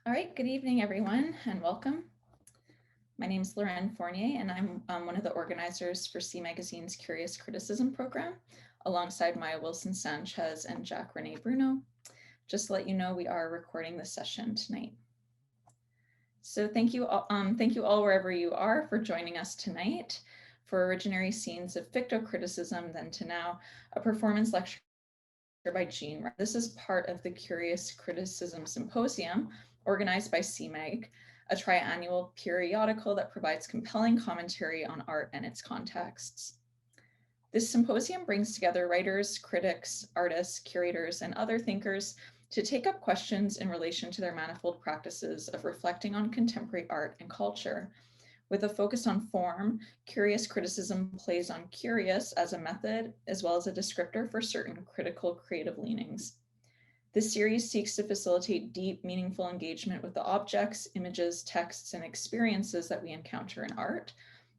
All right, good evening, everyone, and welcome. My name is Lorraine Fournier, and I'm one of the organizers for C Magazine's Curious Criticism program, alongside Maya Wilson-Sanchez and Jack Renee Bruno. Just to let you know, we are recording this session tonight. So thank you all wherever you are for joining us tonight for Originary Scenes of Ficto-Criticism, Then to Now, a performance lecture by Jeanne Randolph. This is part of the Curious Criticism Symposium organized by CMAG, a triannual periodical that provides compelling commentary on art and its contexts. This symposium brings together writers, critics, artists, curators, and other thinkers to take up questions in relation to their manifold practices of reflecting on contemporary art and culture. With a focus on form, Curious Criticism plays on curious as a method, as well as a descriptor for certain critical creative leanings. This series seeks to facilitate deep, meaningful engagement with the objects, images, texts, and experiences that we encounter in art,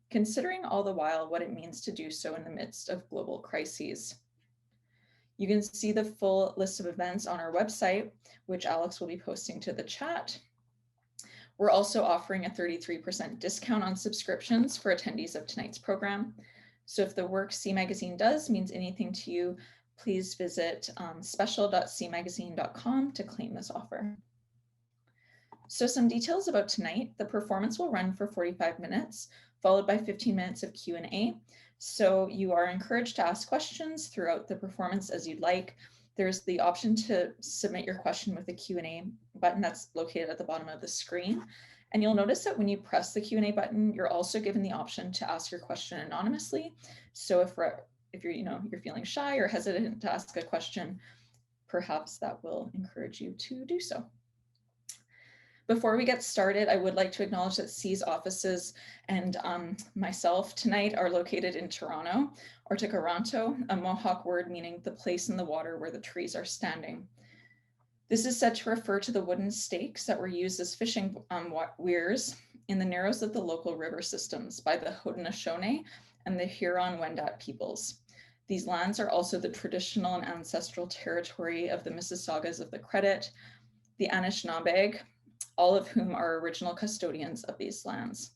considering all the while what it means to do so in the midst of global crises. You can see the full list of events on our website, which Alex will be posting to the chat. We're also offering a 33% discount on subscriptions for attendees of tonight's program. So if the work C Magazine does means anything to you, please visit special.cmagazine.com to claim this offer. So some details about tonight. The performance will run for 45 minutes, followed by 15 minutes of Q&A. So you are encouraged to ask questions throughout the performance as you'd like. There's the option to submit your question with the Q&A button that's located at the bottom of the screen. And you'll notice that when you press the Q&A button, you're also given the option to ask your question anonymously. So if you're feeling shy or hesitant to ask a question, perhaps that will encourage you to do so. Before we get started, I would like to acknowledge that C's offices and myself tonight are located in Toronto, or Tikaranto, a Mohawk word meaning the place in the water where the trees are standing. This is said to refer to the wooden stakes that were used as fishing weirs in the narrows of the local river systems by the Haudenosaunee and the Huron-Wendat peoples. These lands are also the traditional and ancestral territory of the Mississaugas of the Credit, the Anishinaabe, all of whom are original custodians of these lands.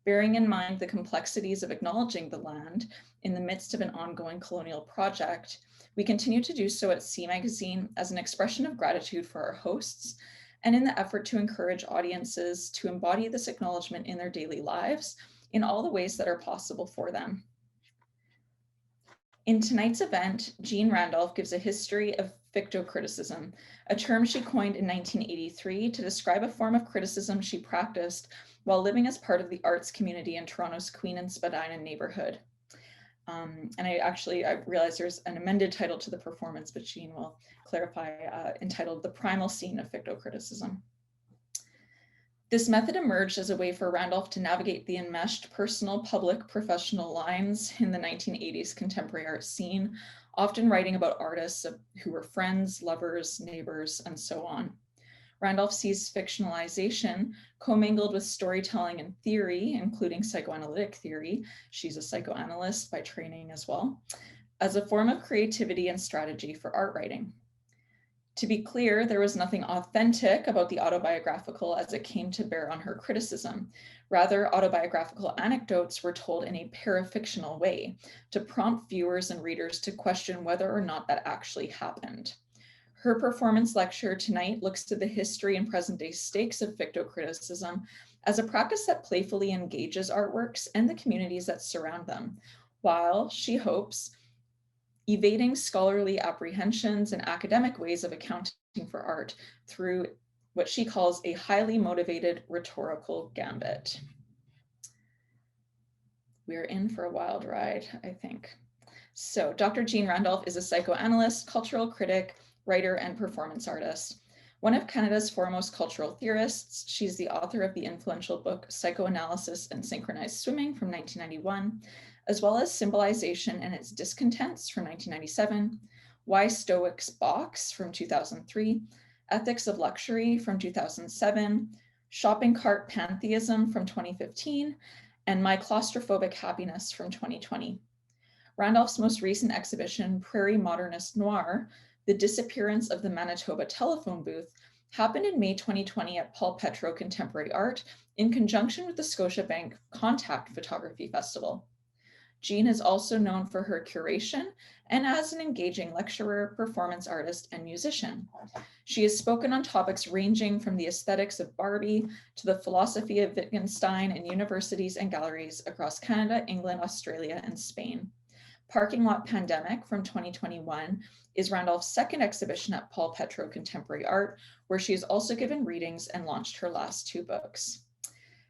Bearing in mind the complexities of acknowledging the land in the midst of an ongoing colonial project, we continue to do so at C Magazine as an expression of gratitude for our hosts and in the effort to encourage audiences to embody this acknowledgement in their daily lives in all the ways that are possible for them. In tonight's event, Jeanne Randolph gives a history of ficto-criticism, a term she coined in 1983 to describe a form of criticism she practiced while living as part of the arts community in Toronto's Queen and Spadina neighborhood. And I realized there's an amended title to the performance, but Jeanne will clarify, entitled The Primal Scene of Ficto-Criticism. This method emerged as a way for Randolph to navigate the enmeshed personal, public, professional lines in the 1980s contemporary art scene, often writing about artists who were friends, lovers, neighbors, and so on. Randolph sees fictionalization commingled with storytelling and theory, including psychoanalytic theory. She's a psychoanalyst by training as well, as a form of creativity and strategy for art writing. To be clear, there was nothing authentic about the autobiographical as it came to bear on her criticism. Rather, autobiographical anecdotes were told in a parafictional way to prompt viewers and readers to question whether or not that actually happened. Her performance lecture tonight looks to the history and present-day stakes of ficto-criticism as a practice that playfully engages artworks and the communities that surround them, while, she hopes, evading scholarly apprehensions and academic ways of accounting for art through what she calls a highly motivated rhetorical gambit. We're in for a wild ride, I think. So Dr. Jeanne Randolph is a psychoanalyst, cultural critic, writer, and performance artist. One of Canada's foremost cultural theorists, she's the author of the influential book Psychoanalysis and Synchronized Swimming from 1991, as well as Symbolization and Its Discontents from 1997, Why Stoics Box from 2003, Ethics of Luxury from 2007, Shopping Cart Pantheism from 2015, and My Claustrophobic Happiness from 2020. Randolph's most recent exhibition, Prairie Modernist Noir, The Disappearance of the Manitoba Telephone Booth, happened in May 2020 at Paul Petro Contemporary Art in conjunction with the Scotiabank Contact Photography Festival. Jeanne is also known for her curation and as an engaging lecturer, performance artist, and musician. She has spoken on topics ranging from the aesthetics of Barbie to the philosophy of Wittgenstein in universities and galleries across Canada, England, Australia, and Spain. Parking Lot Pandemic from 2021 is Randolph's second exhibition at Paul Petro Contemporary Art, where she has also given readings and launched her last 2 books.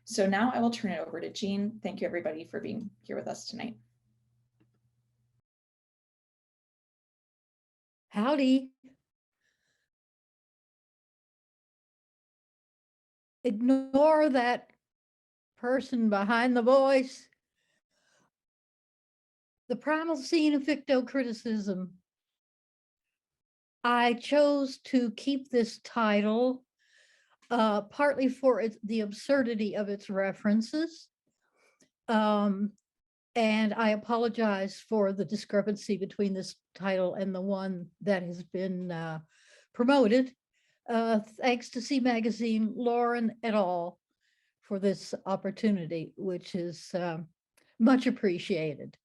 So now I will turn it over to Jeanne. Thank you everybody for being here with us tonight. Howdy. Ignore that person behind the voice. The Primal Scene of Ficto-Criticism. I chose to keep this title partly for the absurdity of its references. And I apologize for the discrepancy between this title and the one that has been promoted. Thanks to C Magazine, Lauren et al. For this opportunity, which is much appreciated.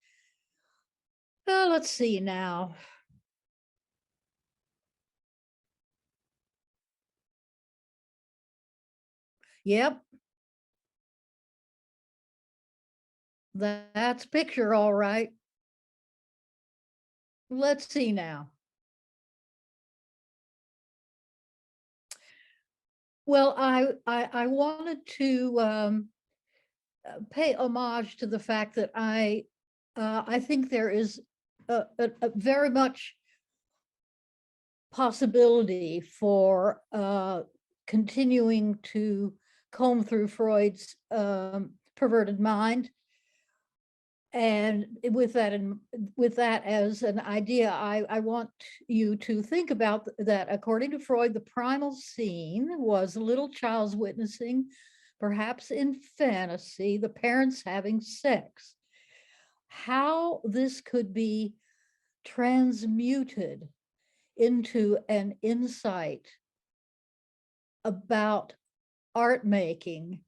Let's see now. Yep. That's picture, all right. Let's see now. Well, I wanted to pay homage to the fact that I think there is a very much possibility for continuing to comb through Freud's perverted mind. And with that as an idea, I want you to think about that. According to Freud, the primal scene was a little child's witnessing, perhaps in fantasy, the parents having sex. How this could be transmuted into an insight about art making.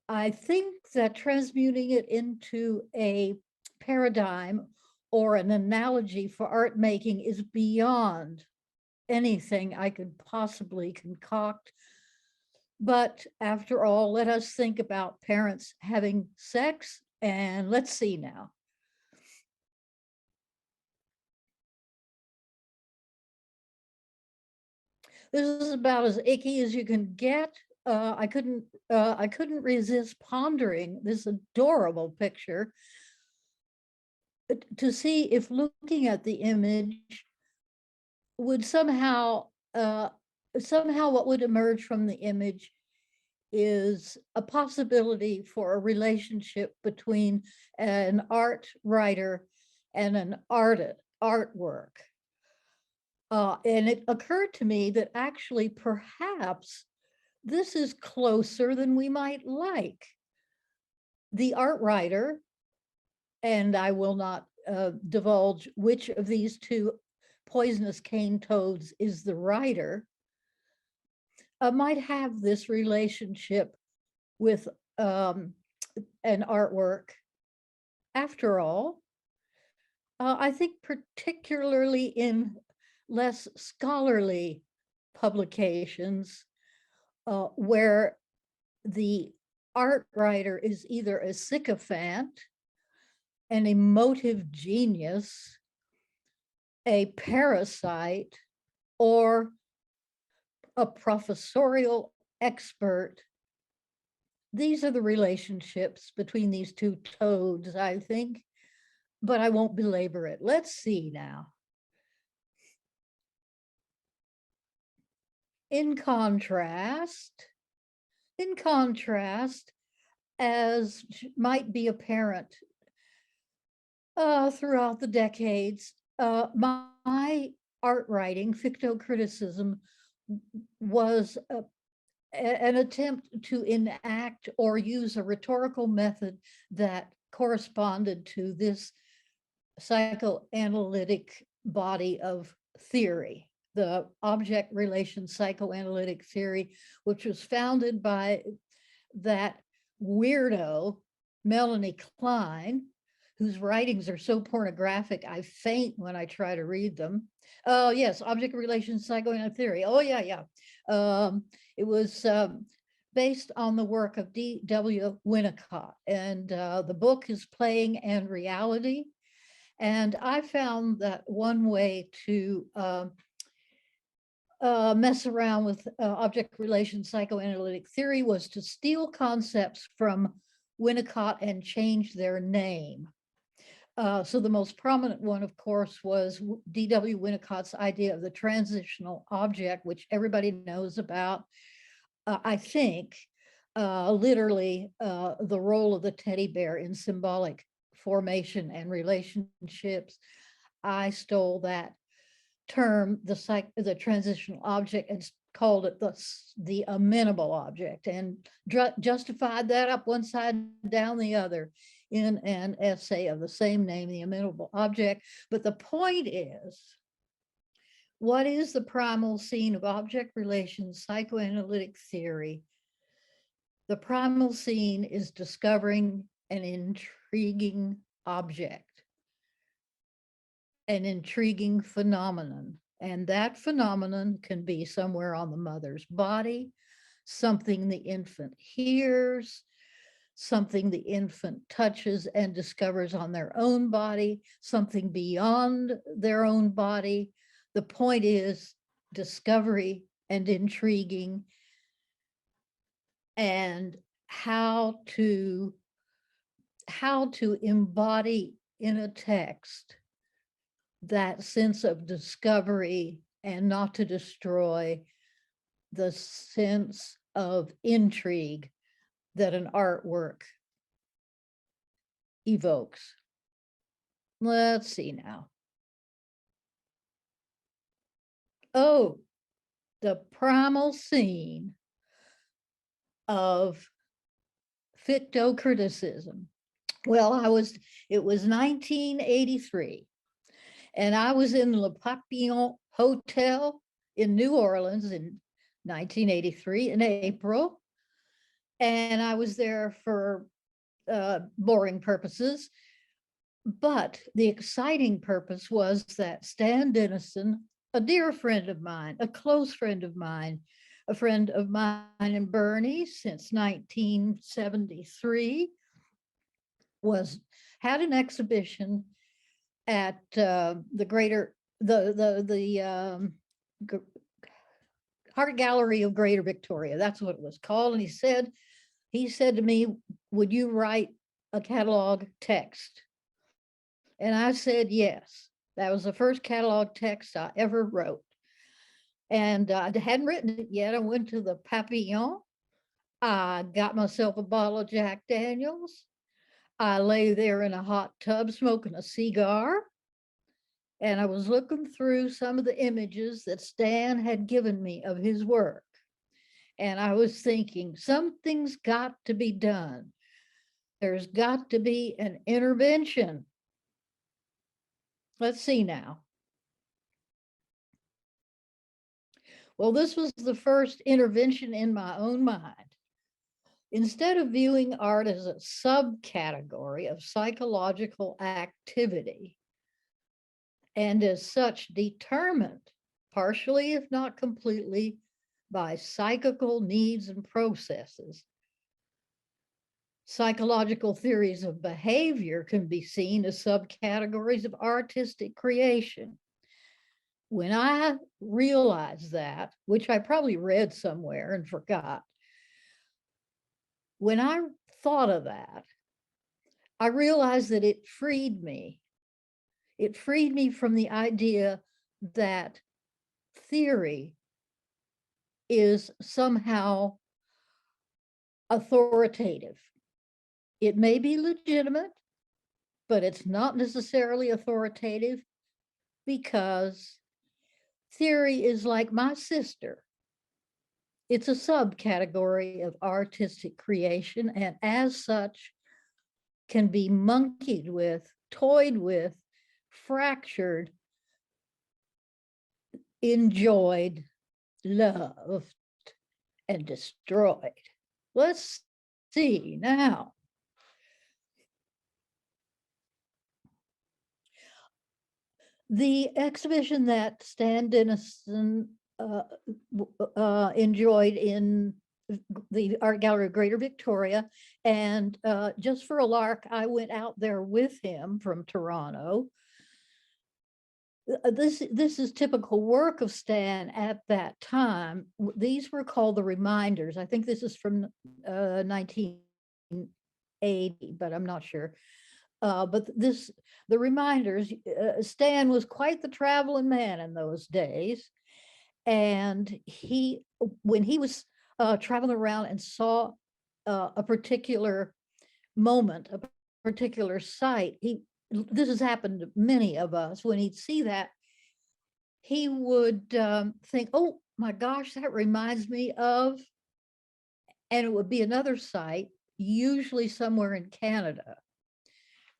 I think that transmuting it into a paradigm or an analogy for art making is beyond anything I could possibly concoct. But after all, let us think about parents having sex, and let's see now. This is about as icky as you can get. I couldn't resist pondering this adorable picture to see if looking at the image would somehow what would emerge from the image is a possibility for a relationship between an art writer and an artwork. And it occurred to me that actually perhaps this is closer than we might like. The art writer, and I will not divulge which of these two poisonous cane toads is the writer, might have this relationship with an artwork. After all, I think particularly in less scholarly publications, where the art writer is either a sycophant, an emotive genius, a parasite, or a professorial expert. These are the relationships between these two toads, I think, but I won't belabor it. Let's see now. In contrast, as might be apparent throughout the decades, my art writing, Ficto-Criticism, was an attempt to enact or use a rhetorical method that corresponded to this psychoanalytic body of theory. the object relation psychoanalytic theory, which was founded by that weirdo, Melanie Klein, whose writings are so pornographic, I faint when I try to read them. Oh, yes, object relations psychoanalytic theory. Oh, yeah. It was based on the work of D.W. Winnicott, and the book is Playing and Reality. And I found that one way to mess around with object relation psychoanalytic theory was to steal concepts from Winnicott and change their name. So the most prominent one, of course, was D.W. Winnicott's idea of the transitional object, which everybody knows about. I think literally the role of the teddy bear in symbolic formation and relationships. I stole that term, the transitional object, and called it the amenable object, and justified that up one side down the other in an essay of the same name, The Amenable Object. But the point is, what is the primal scene of object relations psychoanalytic theory? The primal scene is discovering an intriguing object, an intriguing phenomenon. And that phenomenon can be somewhere on the mother's body, something the infant hears, something the infant touches and discovers on their own body, something beyond their own body. The point is discovery and intriguing, and how to embody in a text that sense of discovery, and not to destroy the sense of intrigue that an artwork evokes. Let's see now. Oh, the primal scene of Ficto-Criticism. Well, it was 1983, and I was in Le Papillon Hotel in New Orleans in 1983 in April. And I was there for boring purposes. But the exciting purpose was that Stan Dennison, a dear friend of mine, a close friend of mine, a friend of mine and Bernie since 1973, had an exhibition at the Art Gallery of Greater Victoria. That's what it was called. And he said to me, would you write a catalog text? And I said, yes. That was the first catalog text I ever wrote. And I hadn't written it yet. I went to the Papillon. I got myself a bottle of Jack Daniels. I lay there in a hot tub smoking a cigar. And I was looking through some of the images that Stan had given me of his work. And I was thinking, something's got to be done. There's got to be an intervention. Let's see now. Well, this was the first intervention in my own mind. Instead of viewing art as a subcategory of psychological activity, and as such determined, partially if not completely, by psychical needs and processes, psychological theories of behavior can be seen as subcategories of artistic creation. When I realized that, which I probably read somewhere and forgot, when I thought of that, I realized that it freed me. It freed me from the idea that theory is somehow authoritative. It may be legitimate, but it's not necessarily authoritative, because theory is like my sister. It's a subcategory of artistic creation, and as such can be monkeyed with, toyed with, fractured, enjoyed, loved, and destroyed. Let's see now. The exhibition that Stan Dennison enjoyed in the Art Gallery of Greater Victoria, and just for a lark, I went out there with him from Toronto. This is typical work of Stan at that time. These were called the reminders. I think this is from 1980, but I'm not sure. But the reminders, Stan was quite the traveling man in those days. And when he was traveling around and saw a particular moment, a particular site, this has happened to many of us. When he'd see that, he would think, oh my gosh, that reminds me of, and it would be another site, usually somewhere in Canada,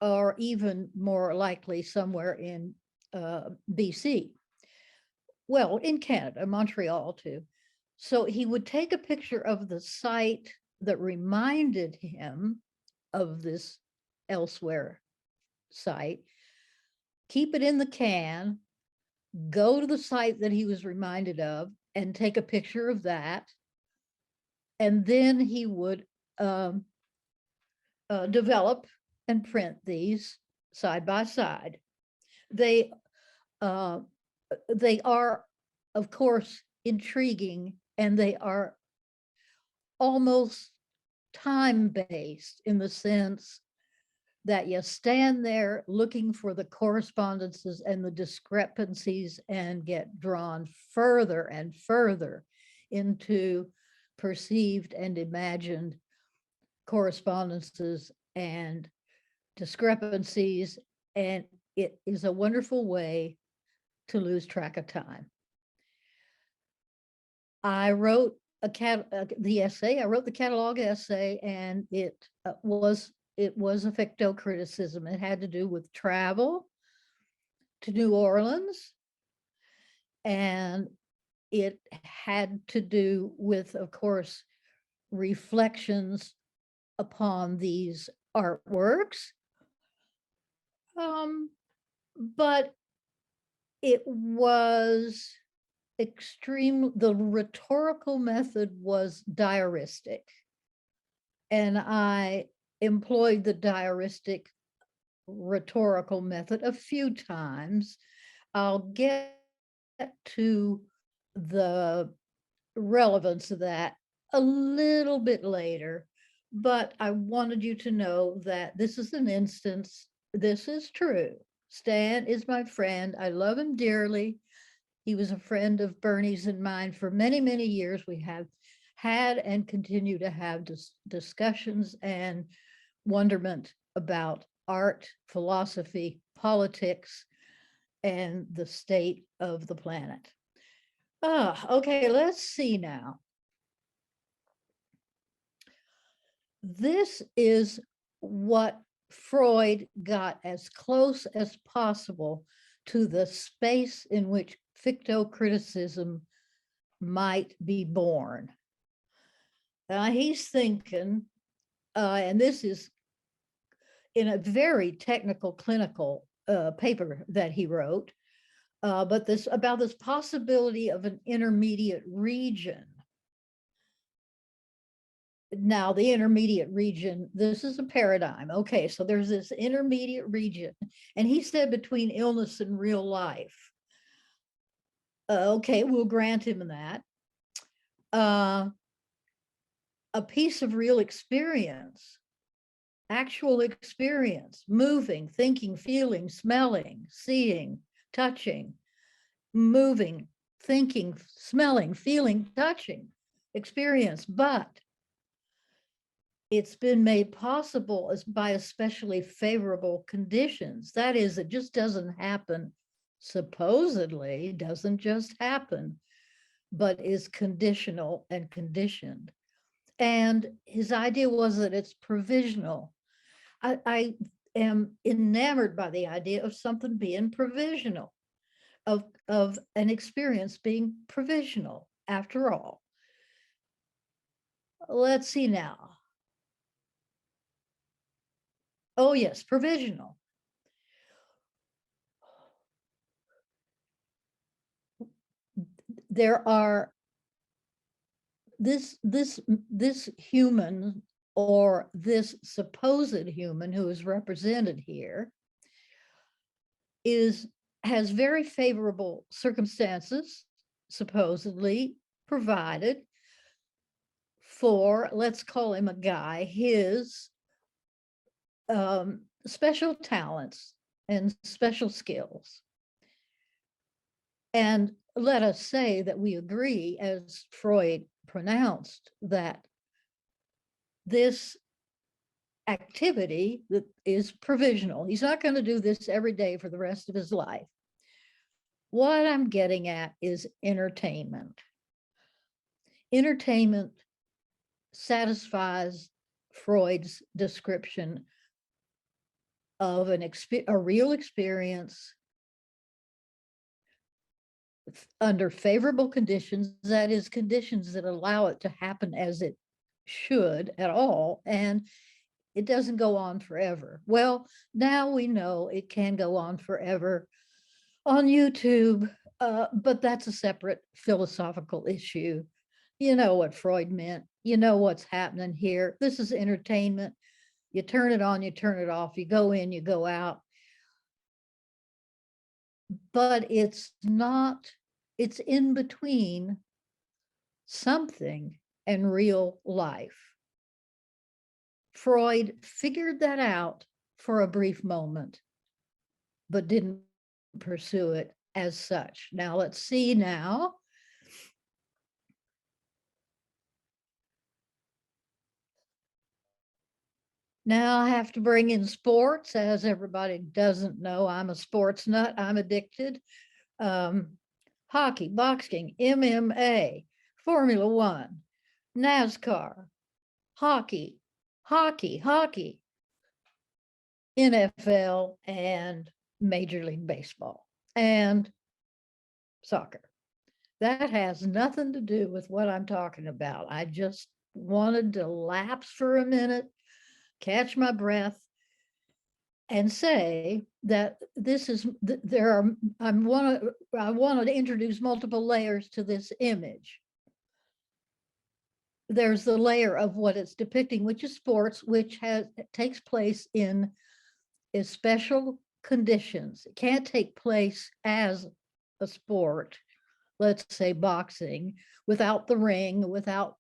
or even more likely somewhere in BC. Well, in Canada, Montreal too. So he would take a picture of the site that reminded him of this elsewhere site, keep it in the can, go to the site that he was reminded of and take a picture of that. And then he would develop and print these side by side. They are, of course, intriguing, and they are almost time-based in the sense that you stand there looking for the correspondences and the discrepancies and get drawn further and further into perceived and imagined correspondences and discrepancies, and it is a wonderful way to lose track of time. I wrote the essay. I wrote the catalog essay, and it was a ficto-criticism. It had to do with travel to New Orleans, and it had to do with, of course, reflections upon these artworks. But it was the rhetorical method was diaristic. And I employed the diaristic rhetorical method a few times. I'll get to the relevance of that a little bit later, but I wanted you to know that this is an instance, this is true. Stan is my friend. I love him dearly. He was a friend of Bernie's and mine for many, many years. We have had and continue to have discussions and wonderment about art, philosophy, politics, and the state of the planet. Okay, let's see now. This is what Freud got as close as possible to the space in which ficto-criticism might be born. He's thinking, and this is in a very technical clinical paper that he wrote, but about this possibility of an intermediate region. Now, the intermediate region, this is a paradigm. Okay, so there's this intermediate region, and he said between illness and real life. Okay, we'll grant him that. A piece of real experience, actual experience, moving, thinking, feeling, smelling, seeing, touching, moving, thinking, smelling, feeling, touching, experience, but it's been made possible by especially favorable conditions. That is, it just doesn't happen, supposedly doesn't just happen, but is conditional and conditioned. And his idea was that it's provisional. I am enamored by the idea of something being provisional, of an experience being provisional after all. Let's see now. Oh yes, provisional. There are this human, or this supposed human who is represented here, has very favorable circumstances supposedly provided for, let's call him a guy, his special talents and special skills. And let us say that we agree, as Freud pronounced, that this activity that is provisional. He's not going to do this every day for the rest of his life. What I'm getting at is entertainment. Entertainment satisfies Freud's description of a real experience under favorable conditions, that is, conditions that allow it to happen as it should at all, and it doesn't go on forever. Well, now we know it can go on forever on YouTube, but that's a separate philosophical issue. You know what Freud meant. You know what's happening here. This is entertainment. You turn it on, you turn it off, you go in, you go out. But it's not, it's in between something and real life. Freud figured that out for a brief moment, but didn't pursue it as such. Now let's see now. Now I have to bring in sports. As everybody doesn't know, I'm a sports nut. I'm addicted. Hockey, boxing, MMA, Formula One, NASCAR, hockey, NFL, and Major League Baseball, and soccer. That has nothing to do with what I'm talking about. I just wanted to lapse for a minute, catch my breath, and say that this is, I want to introduce multiple layers to this image. There's the layer of what it's depicting, which is sports, which takes place in special conditions. It can't take place as a sport, let's say boxing, without the ring, without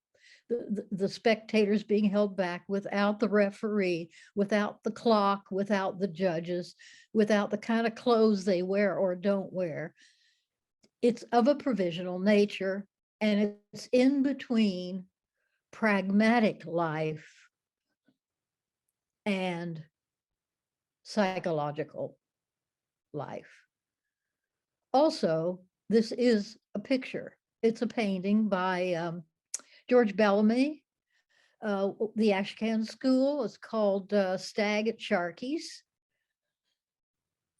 the spectators being held back, without the referee, without the clock, without the judges, without the kind of clothes they wear or don't wear. It's of a provisional nature, and it's in between pragmatic life and psychological life. Also, this is a picture. It's a painting by George Bellamy, the Ashcan School. It's called Stag at Sharkey's.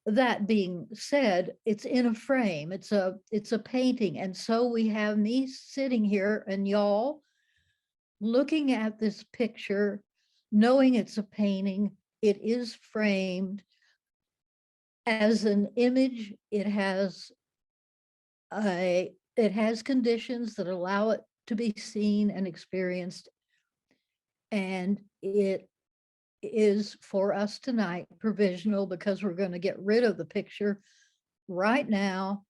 That being said, it's in a frame. It's a painting, and so we have me sitting here and y'all looking at this picture, knowing it's a painting. It is framed as an image. It has conditions that allow it to be seen and experienced, and it is for us tonight provisional because we're going to get rid of the picture right now.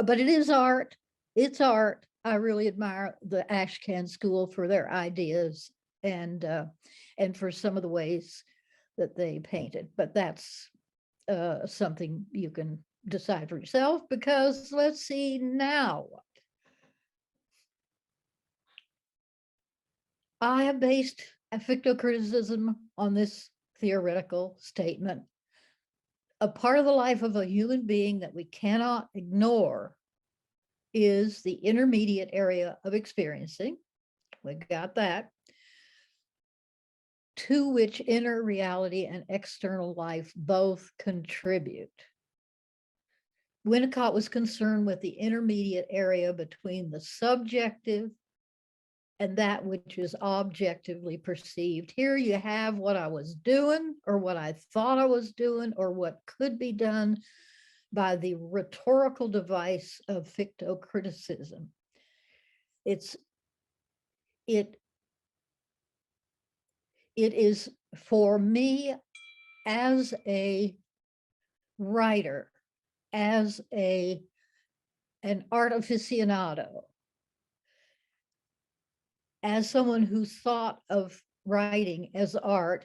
But it is art. It's art. I really admire the Ashcan School for their ideas and for some of the ways that they painted. But that's something you can decide for yourself, because let's see now. I have based a ficto-criticism on this theoretical statement. A part of the life of a human being that we cannot ignore is the intermediate area of experiencing. We got that. To which inner reality and external life both contribute. Winnicott was concerned with the intermediate area between the subjective and that which is objectively perceived. Here you have what I was doing, or what I thought I was doing, or what could be done by the rhetorical device of ficto-criticism. It is, for me, as a writer, as an art aficionado, as someone who thought of writing as art,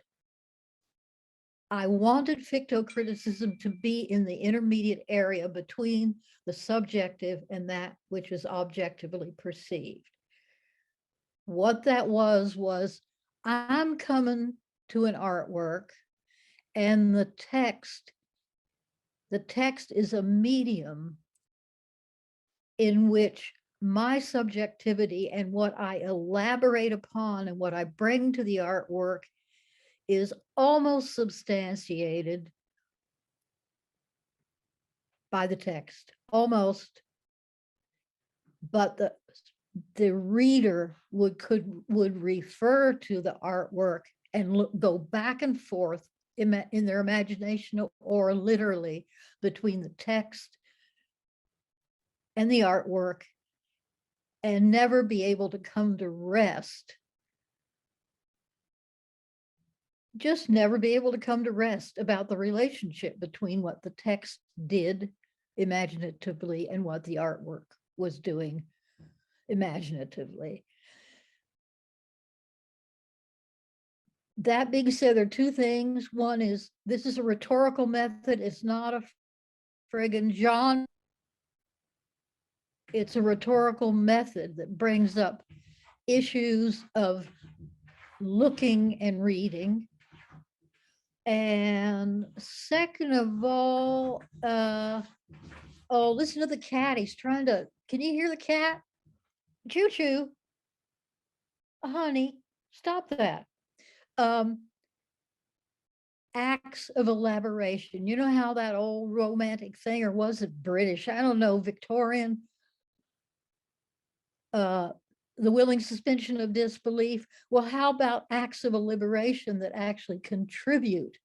I wanted ficto-criticism to be in the intermediate area between the subjective and that which is objectively perceived. What that was I'm coming to an artwork, and the text is a medium in which my subjectivity and what I elaborate upon and what I bring to the artwork is almost substantiated by the text, almost, but the reader would refer to the artwork and go back and forth in their imagination or literally between the text and the artwork, and never be able to come to rest. Just never be able to come to rest about the relationship between what the text did imaginatively and what the artwork was doing imaginatively. That being said, there are two things. One is, this is a rhetorical method. It's not a friggin' genre. It's a rhetorical method that brings up issues of looking and reading. And second of all, oh, listen to the cat. He's trying to, can you hear the cat? Choo choo. Honey, stop that. Acts of elaboration. You know how that old romantic thing, or was it British? I don't know, Victorian. The willing suspension of disbelief. Well, how about acts of liberation that actually contribute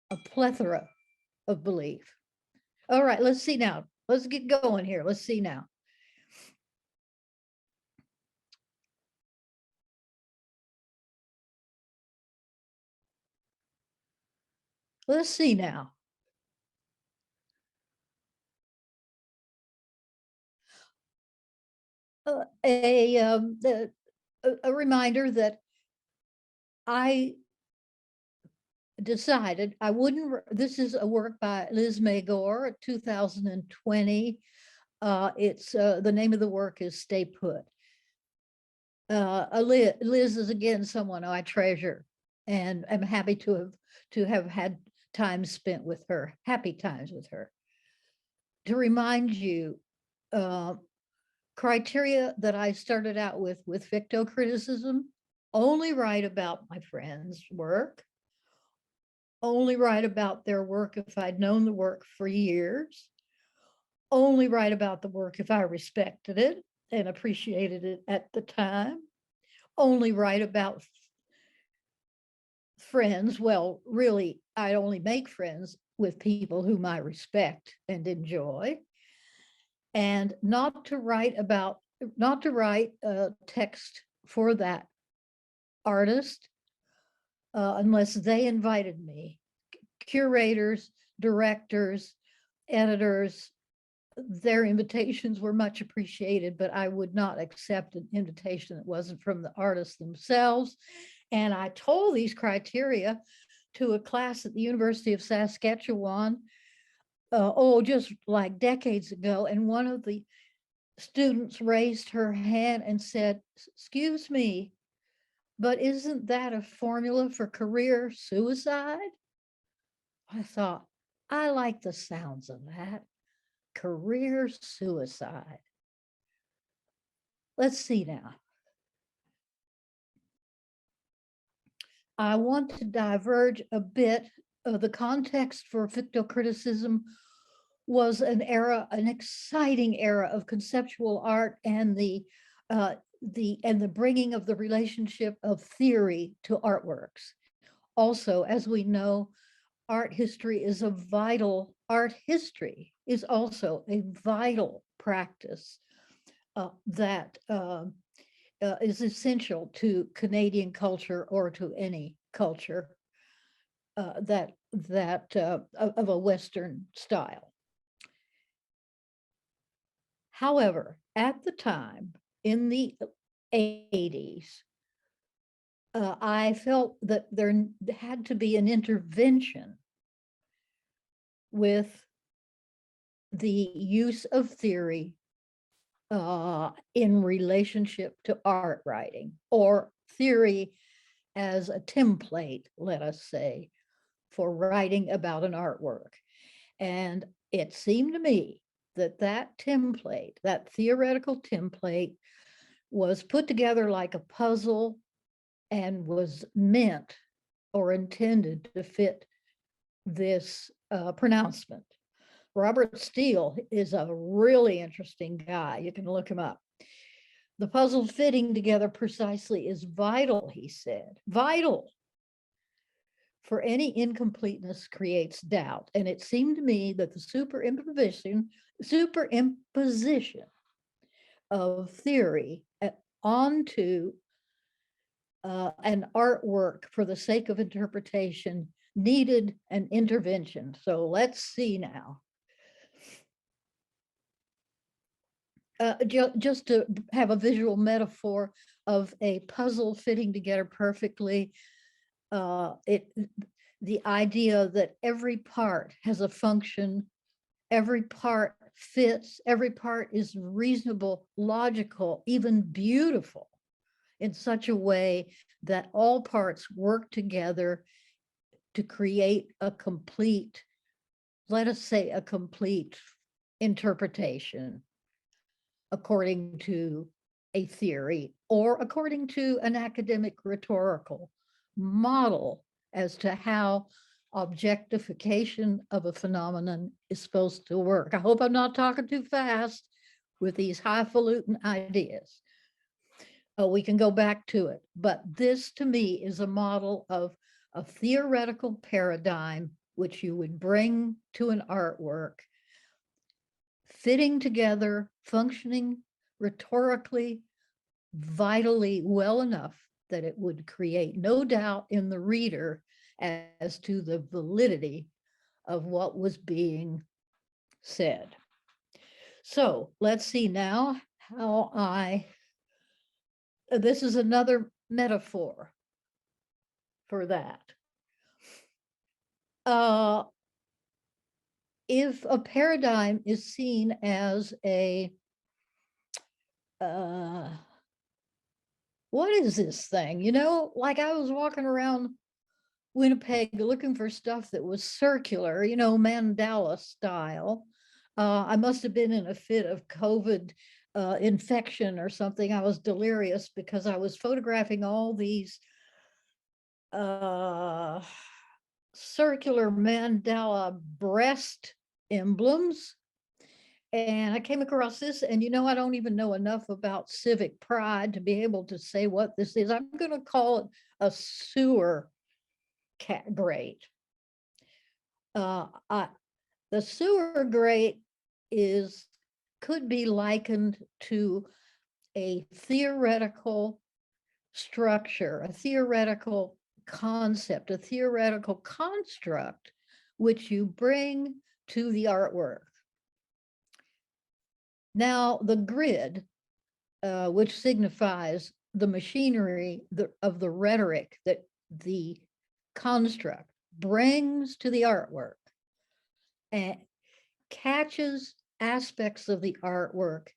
a plethora of belief? All right, let's see now. Let's get going here. Let's see now. Let's see now. A reminder that I decided I wouldn't, this is a work by Liz Magor, 2020. It's the name of the work is Stay Put. Liz is again someone I treasure, and I'm happy to have had time spent with her, happy times with her. To remind you, criteria that I started out with ficto-criticism: only write about my friends' work, only write about their work if I'd known the work for years, only write about the work if I respected it and appreciated it at the time, only write about friends. Well, really, I only make friends with people whom I respect and enjoy, and not to write text for that artist unless they invited me. Curators, directors, editors, their invitations were much appreciated, but I would not accept an invitation that wasn't from the artists themselves. And I told these criteria to a class at the University of Saskatchewan, just like decades ago. And one of the students raised her hand and said, "Excuse me, but isn't that a formula for career suicide?" I thought, I like the sounds of that. Career suicide. Let's see now. I want to diverge a bit of the context for ficto-criticism was an era, an exciting era of conceptual art and the bringing of the relationship of theory to artworks. Also, as we know, art history is also a vital practice that is essential to Canadian culture or to any culture of a Western style. However, at the time, in the 80s, I felt that there had to be an intervention with the use of theory in relationship to art writing, or theory as a template, let us say, for writing about an artwork. And it seemed to me that that template, that theoretical template, was put together like a puzzle and was meant or intended to fit this pronouncement. Robert Steele is a really interesting guy. You can look him up. The puzzle fitting together precisely is vital, he said. Vital. For any incompleteness creates doubt. And it seemed to me that the superimposition of theory onto an artwork for the sake of interpretation needed an intervention. So let's see now. Just to have a visual metaphor of a puzzle fitting together perfectly, the idea that every part has a function, every part fits, every part is reasonable, logical, even beautiful, in such a way that all parts work together to create a complete, let us say, a complete interpretation according to a theory or according to an academic rhetorical model as to how objectification of a phenomenon is supposed to work. I hope I'm not talking too fast with these highfalutin ideas. We can go back to it, but this to me is a model of a theoretical paradigm which you would bring to an artwork, fitting together, functioning rhetorically, vitally well enough that it would create no doubt in the reader as to the validity of what was being said. So let's see now how this is another metaphor for that. If a paradigm is seen as a, what is this thing? You know, like I was walking around Winnipeg looking for stuff that was circular, you know, mandala style. I must have been in a fit of COVID infection or something. I was delirious because I was photographing all these circular mandala breast emblems. And I came across this, and you know, I don't even know enough about civic pride to be able to say what this is. I'm going to call it a sewer grate. The sewer grate could be likened to a theoretical structure, a theoretical concept, a theoretical construct, which you bring to the artwork. Now, the grid, which signifies the machinery of the rhetoric that the construct brings to the artwork, and catches aspects of the artwork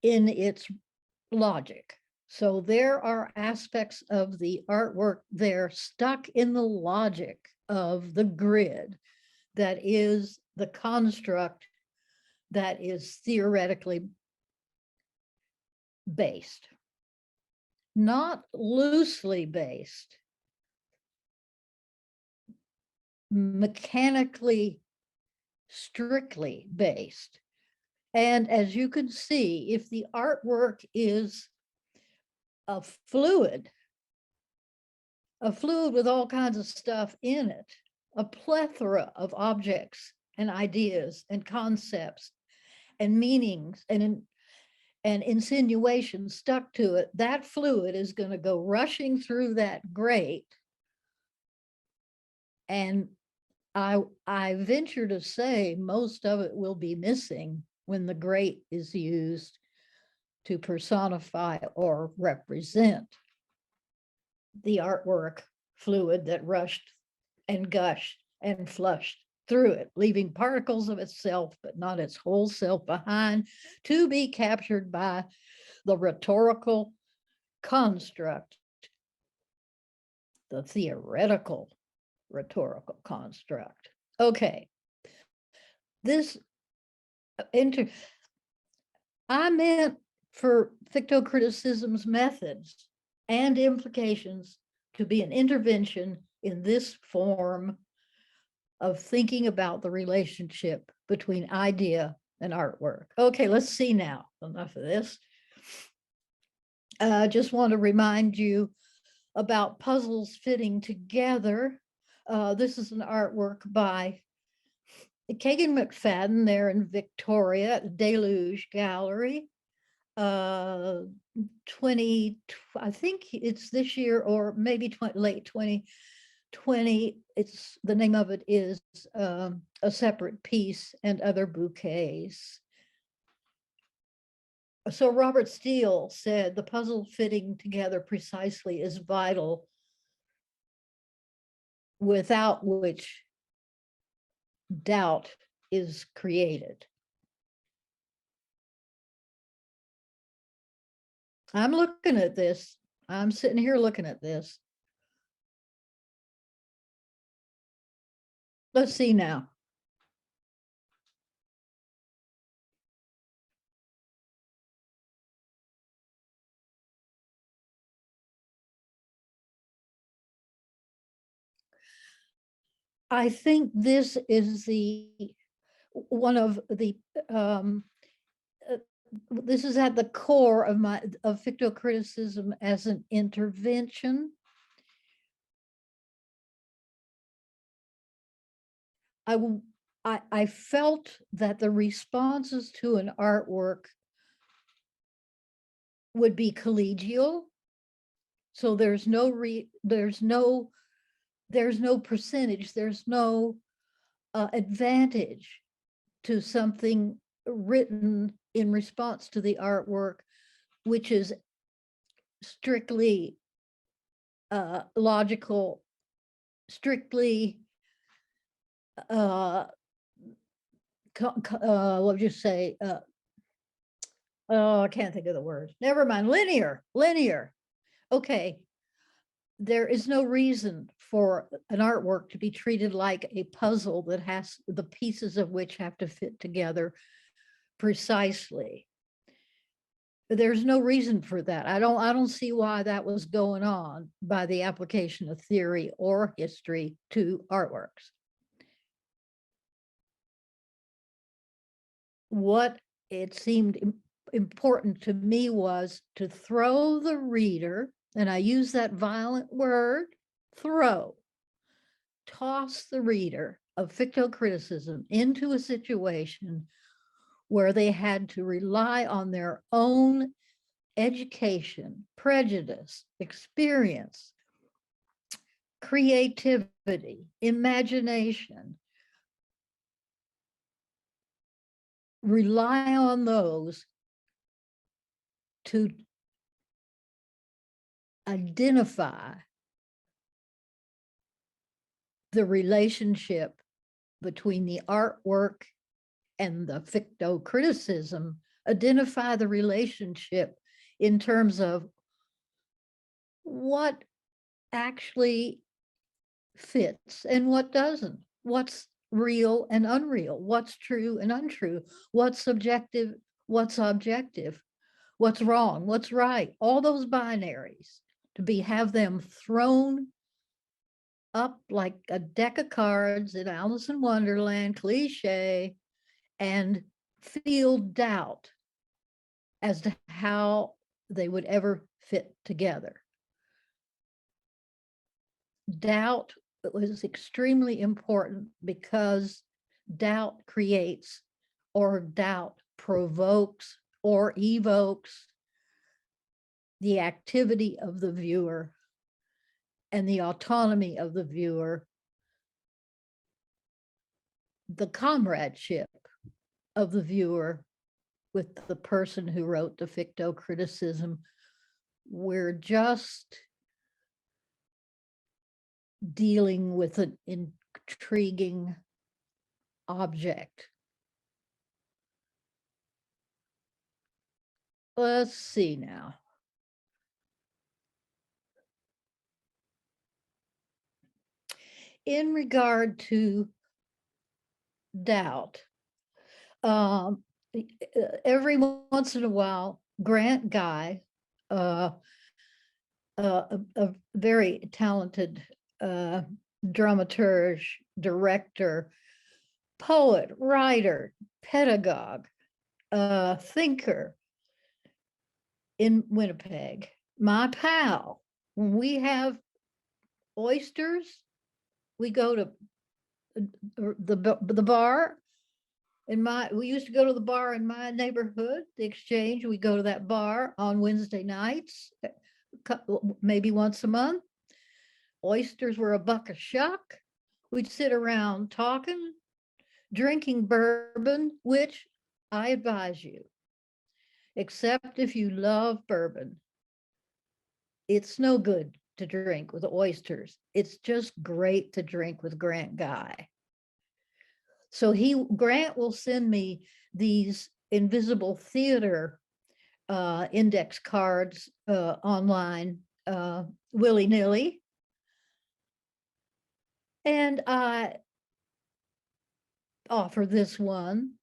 in its logic. So there are aspects of the artwork there stuck in the logic of the grid that is the construct that is theoretically based, not loosely based, mechanically strictly based. And as you can see, if the artwork is a fluid with all kinds of stuff in it, a plethora of objects and ideas and concepts and meanings and insinuations stuck to it, that fluid is going to go rushing through that grate. And I venture to say most of it will be missing when the grate is used to personify or represent the artwork fluid that rushed and gushed and flushed through it, leaving particles of itself, but not its whole self behind, to be captured by the rhetorical construct, the theoretical rhetorical construct. Okay, this I meant for ficto-criticism's methods and implications to be an intervention in this form of thinking about the relationship between idea and artwork. Okay, let's see now. Enough of this. I just want to remind you about puzzles fitting together. This is an artwork by Kagan McFadden there in Victoria at the Deluge Gallery. 20, I think it's this year or maybe late 2020. It's the name of it is A Separate Piece and Other Bouquets. So Robert Steele said the puzzle fitting together precisely is vital, without which doubt is created. I'm looking at this. I'm sitting here looking at this. Let's see now. I think this is one of the this is at the core of ficto-criticism as an intervention. I felt that the responses to an artwork would be collegial. So there's no percentage, there's no advantage to something written in response to the artwork, which is strictly logical, strictly what would you say? I can't think of the word. Never mind. Linear. Okay. There is no reason for an artwork to be treated like a puzzle that has the pieces of which have to fit together precisely. There's no reason for that. I don't see why that was going on by the application of theory or history to artworks. What it seemed important to me was to throw the reader, and I use that violent word, throw, toss the reader of ficto-criticism into a situation where they had to rely on their own education, prejudice, experience, creativity, imagination, rely on those to identify the relationship between the artwork and the ficto-criticism, identify the relationship in terms of what actually fits and what doesn't, what's real and unreal, what's true and untrue, what's subjective, what's objective, what's wrong, what's right, all those binaries, have them thrown up like a deck of cards in Alice in Wonderland, cliche, and feel doubt as to how they would ever fit together. Doubt was extremely important because doubt creates or doubt provokes or evokes the activity of the viewer and the autonomy of the viewer, the comradeship of the viewer with the person who wrote the Ficto-Criticism. We're just dealing with an intriguing object. Let's see now. In regard to doubt, every once in a while, Grant Guy, a very talented dramaturge, director, poet, writer, pedagogue, thinker in Winnipeg, my pal. When we have oysters, we go to the bar. We used to go to the bar in my neighborhood, the Exchange. We go to that bar on Wednesday nights, maybe once a month. Oysters were $1 a shuck. We'd sit around talking, drinking bourbon, which I advise you, except if you love bourbon, it's no good to drink with oysters. It's just great to drink with Grant Guy. So Grant will send me these invisible theater index cards online willy-nilly. And I offer this one.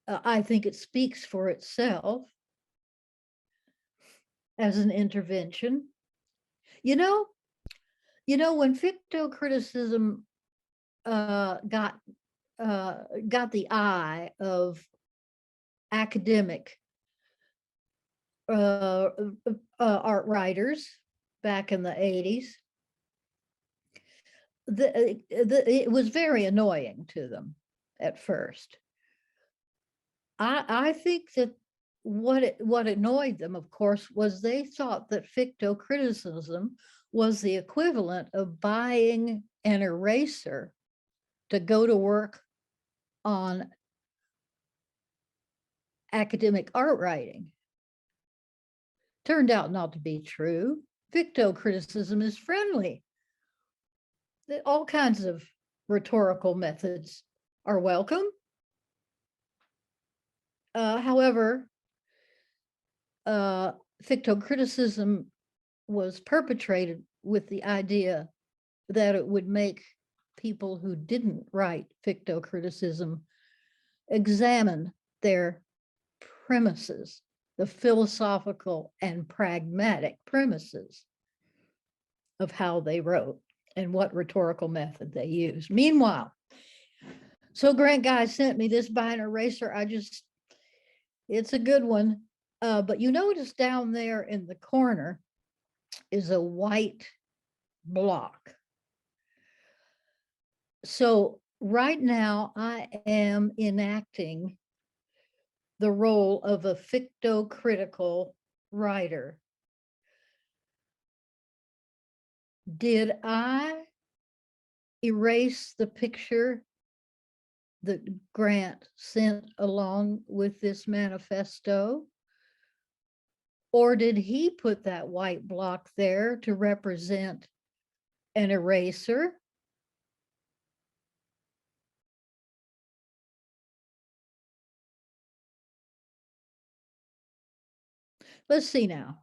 I think it speaks for itself as an intervention. You know, when Ficto-Criticism got the eye of academic art writers back in the 80s, it was very annoying to them at first. I think that what annoyed them, of course, was they thought that Ficto-Criticism was the equivalent of buying an eraser to go to work on academic art writing. Turned out not to be true. Ficto-Criticism is friendly. All kinds of rhetorical methods are welcome. However, Ficto-Criticism was perpetrated with the idea that it would make people who didn't write Ficto-Criticism examine their premises, the philosophical and pragmatic premises of how they wrote and what rhetorical method they used. Meanwhile, so Grant Guy sent me this by an eraser. It's a good one. But you notice down there in the corner is a white block. So right now I am enacting the role of a fictocritical writer. Did I erase the picture that Grant sent along with this manifesto? Or did he put that white block there to represent an eraser? Let's see now.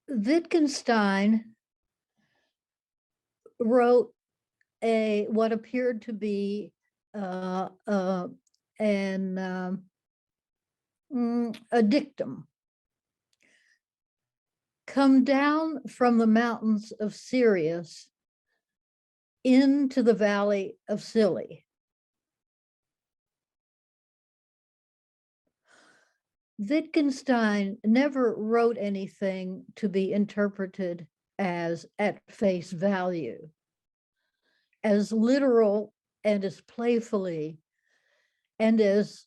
Wittgenstein wrote what appeared to be a dictum. Come down from the mountains of Sirius into the valley of Scilly. Wittgenstein never wrote anything to be interpreted as at face value, as literal and as playfully and as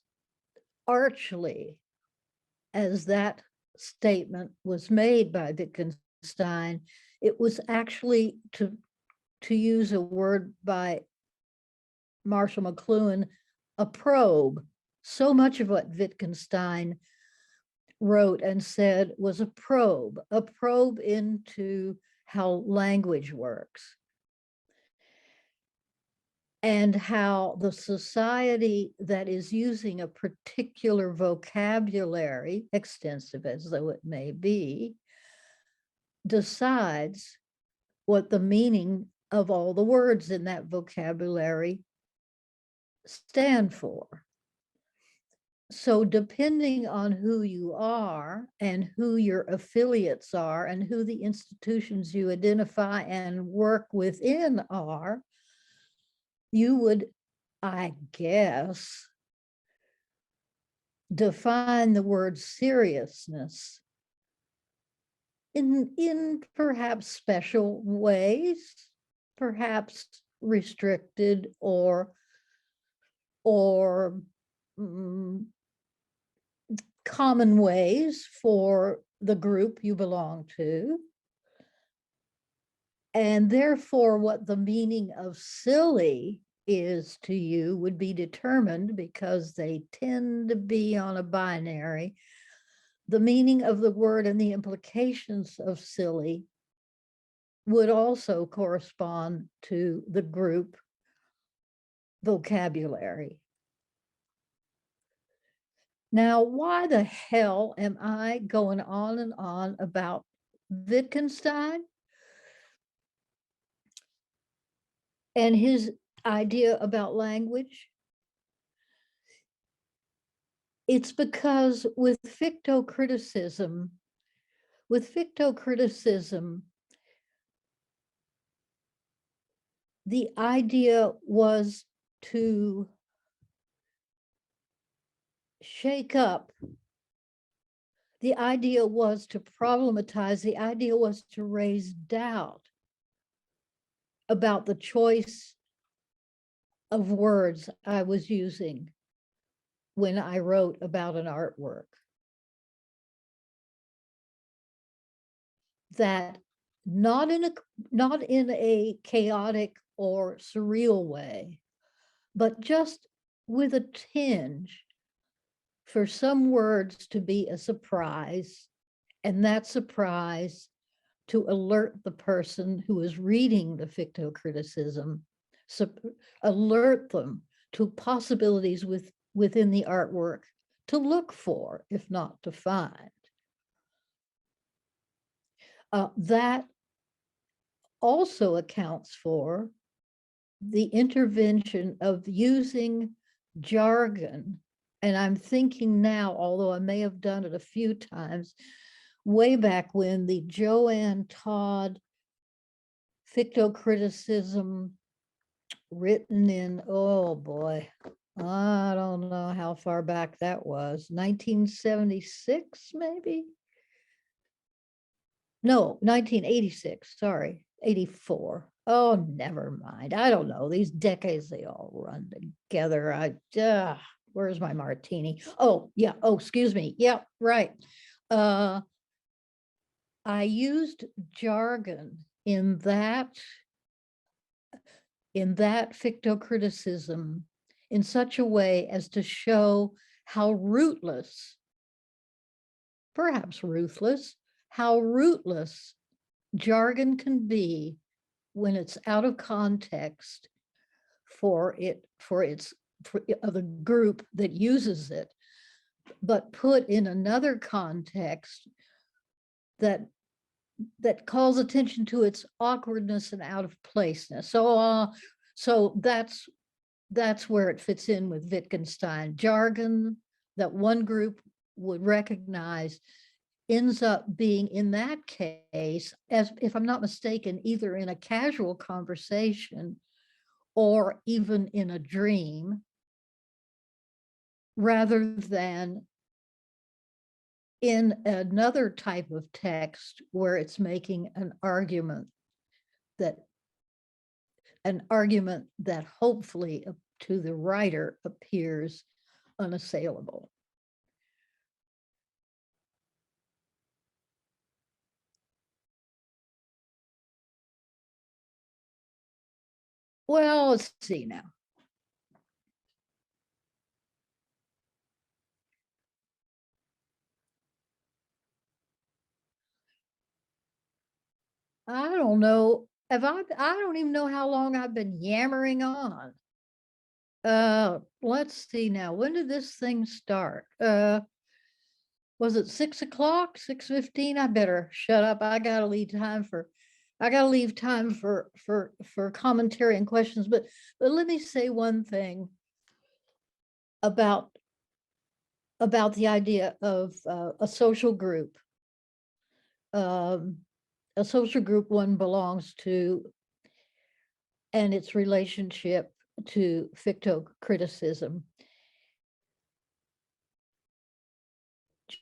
archly as that statement was made by Wittgenstein. It was actually, to use a word by Marshall McLuhan, a probe. So much of what Wittgenstein wrote and said was a probe into how language works and how the society that is using a particular vocabulary, extensive as though it may be, decides what the meaning of all the words in that vocabulary stand for. So depending on who you are and who your affiliates are and who the institutions you identify and work within are, you would, I guess, define the word seriousness in perhaps special ways, perhaps restricted or common ways for the group you belong to. And therefore, what the meaning of silly is to you would be determined, because they tend to be on a binary. The meaning of the word and the implications of silly would also correspond to the group vocabulary. Now, why the hell am I going on and on about Wittgenstein and his idea about language? It's because with Ficto-Criticism, the idea was to shake up. The idea was to problematize. The idea was to raise doubt about the choice of words I was using when I wrote about an artwork. That not in a chaotic or surreal way, but just with a tinge, for some words to be a surprise, and that surprise to alert the person who is reading the Ficto-Criticism, alert them to possibilities within the artwork to look for, if not to find. That also accounts for the intervention of using jargon. And I'm thinking now, although I may have done it a few times, way back when the Joanne Todd Ficto-Criticism, written in, oh boy, I don't know how far back that was, 1976 maybe? No, 1986, sorry, 84. Oh, never mind. I don't know. These decades, they all run together. Where's my martini? Oh, yeah. Oh, excuse me. Yeah, right. I used jargon in that Ficto-Criticism in such a way as to show how rootless, perhaps ruthless, how rootless jargon can be when it's out of context for the group that uses it, but put in another context that calls attention to its awkwardness and out of placeness. So that's that's where it fits in with Wittgenstein. Jargon that one group would recognize ends up being, in that case, as if I'm not mistaken, either in a casual conversation or even in a dream, rather than in another type of text where it's making an argument that hopefully to the writer appears unassailable. Well, let's see now. I don't know. I don't even know how long I've been yammering on. Let's see now. When did this thing start? Was it 6 o'clock, 6:15? I better shut up. I gotta leave time for commentary and questions. But let me say one thing about the idea of a social group. A social group one belongs to, and its relationship to ficto-criticism.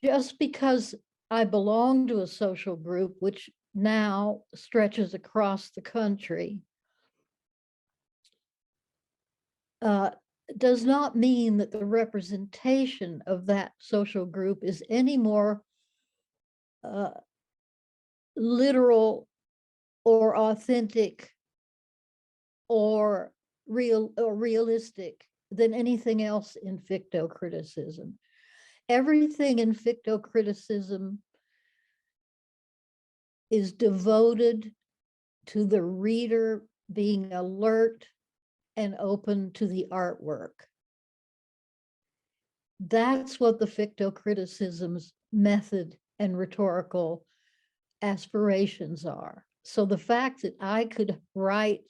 Just because I belong to a social group, which now stretches across the country, does not mean that the representation of that social group is any more literal or authentic or realistic than anything else in ficto-criticism. Everything in ficto-criticism is devoted to the reader being alert and open to the artwork. That's what the ficto-criticism's method and rhetorical aspirations are. So the fact that I could write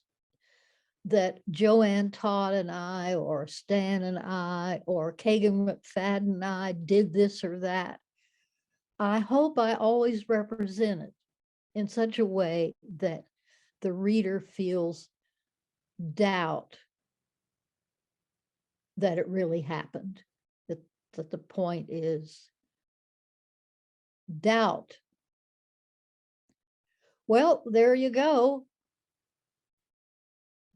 that Joanne Todd and I, or Stan and I, or Kagan McFadden and I did this or that, I hope I always represent it in such a way that the reader feels doubt that it really happened, that the point is doubt. Well, there you go.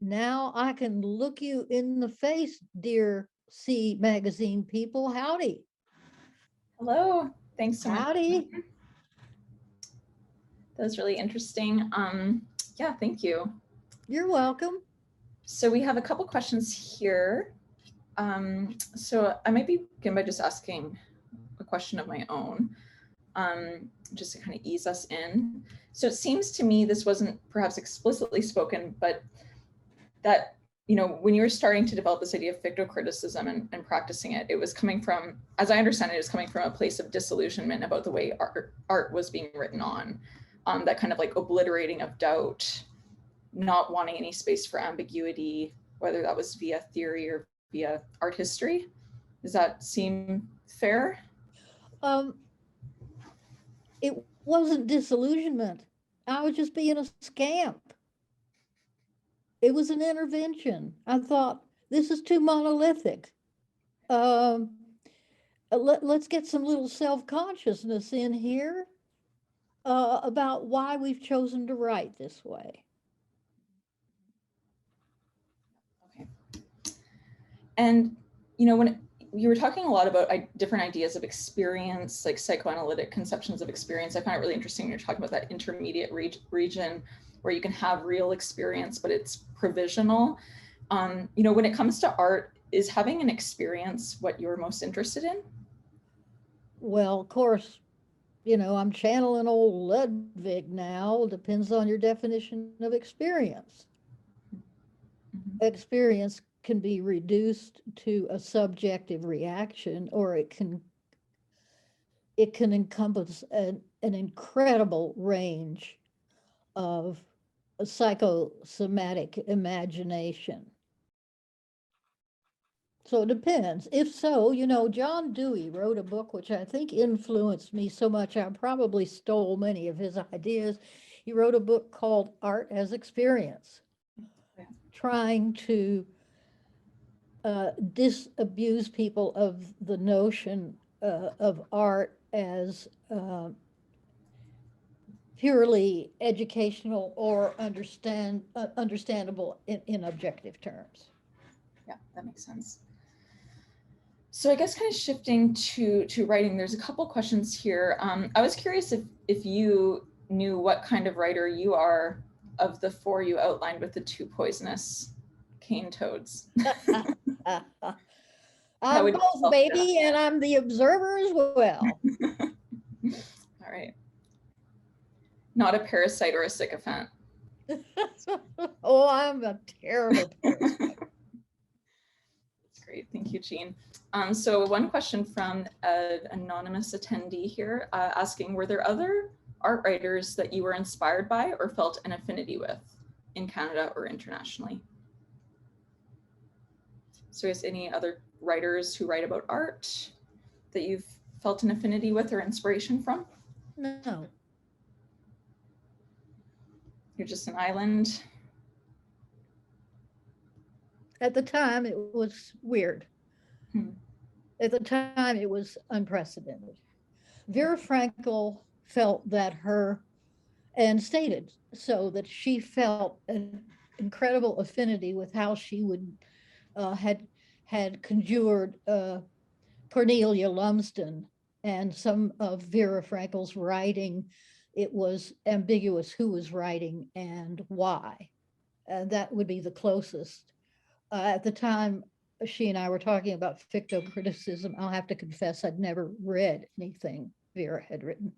Now I can look you in the face, dear C Magazine people. Howdy. Hello. Thanks so much. Howdy. That was really interesting. Yeah, thank you. You're welcome. So we have a couple questions here. So I might begin by just asking a question of my own, just to kind of ease us in. So it seems to me this wasn't perhaps explicitly spoken, but that, you know, when you were starting to develop this idea of ficto-criticism and practicing it, it was coming from, as I understand it, is coming from a place of disillusionment about the way art was being written on, that kind of like obliterating of doubt, not wanting any space for ambiguity, whether that was via theory or via art history. Does that seem fair? It wasn't disillusionment. I was just being a scamp. It was an intervention. I thought, this is too monolithic. Let's get some little self-consciousness in here about why we've chosen to write this way. Okay. And, you know, when you were talking a lot about different ideas of experience, like psychoanalytic conceptions of experience, I find it really interesting when you're talking about that intermediate region where you can have real experience, but it's provisional. You know, when it comes to art, is having an experience what you're most interested in? Well, of course, you know, I'm channeling old Ludwig now. Depends on your definition of experience. Mm-hmm. Experience can be reduced to a subjective reaction, or it can encompass an incredible range of psychosomatic imagination. So it depends. If so, John Dewey wrote a book which I think influenced me so much, I probably stole many of his ideas. He wrote a book called Art as Experience, Yeah. trying to disabuse people of the notion of art as purely educational or understandable in objective terms. Yeah, that makes sense. So I guess kind of shifting to writing, there's a couple questions here. I was curious if you knew what kind of writer you are of the four you outlined with the two poisonous cane toads. I'm both, baby, and I'm the observer as well. All right. Not a parasite or a sycophant. Oh, I'm a terrible parasite. That's great. Thank you, Jeanne. So one question from an anonymous attendee here asking, were there other art writers that you were inspired by or felt an affinity with in Canada or internationally? So is any other writers who write about art that you've felt an affinity with or inspiration from? No. You're just an island? At the time, it was weird. At the time, it was unprecedented. Vera Frankl felt that and stated so that she felt an incredible affinity with how she would had conjured Cornelia Lumsden and some of Vera Frankl's writing. It was ambiguous who was writing and why. That would be the closest. At the time, she and I were talking about ficto-criticism. I'll have to confess I'd never read anything Vera had written.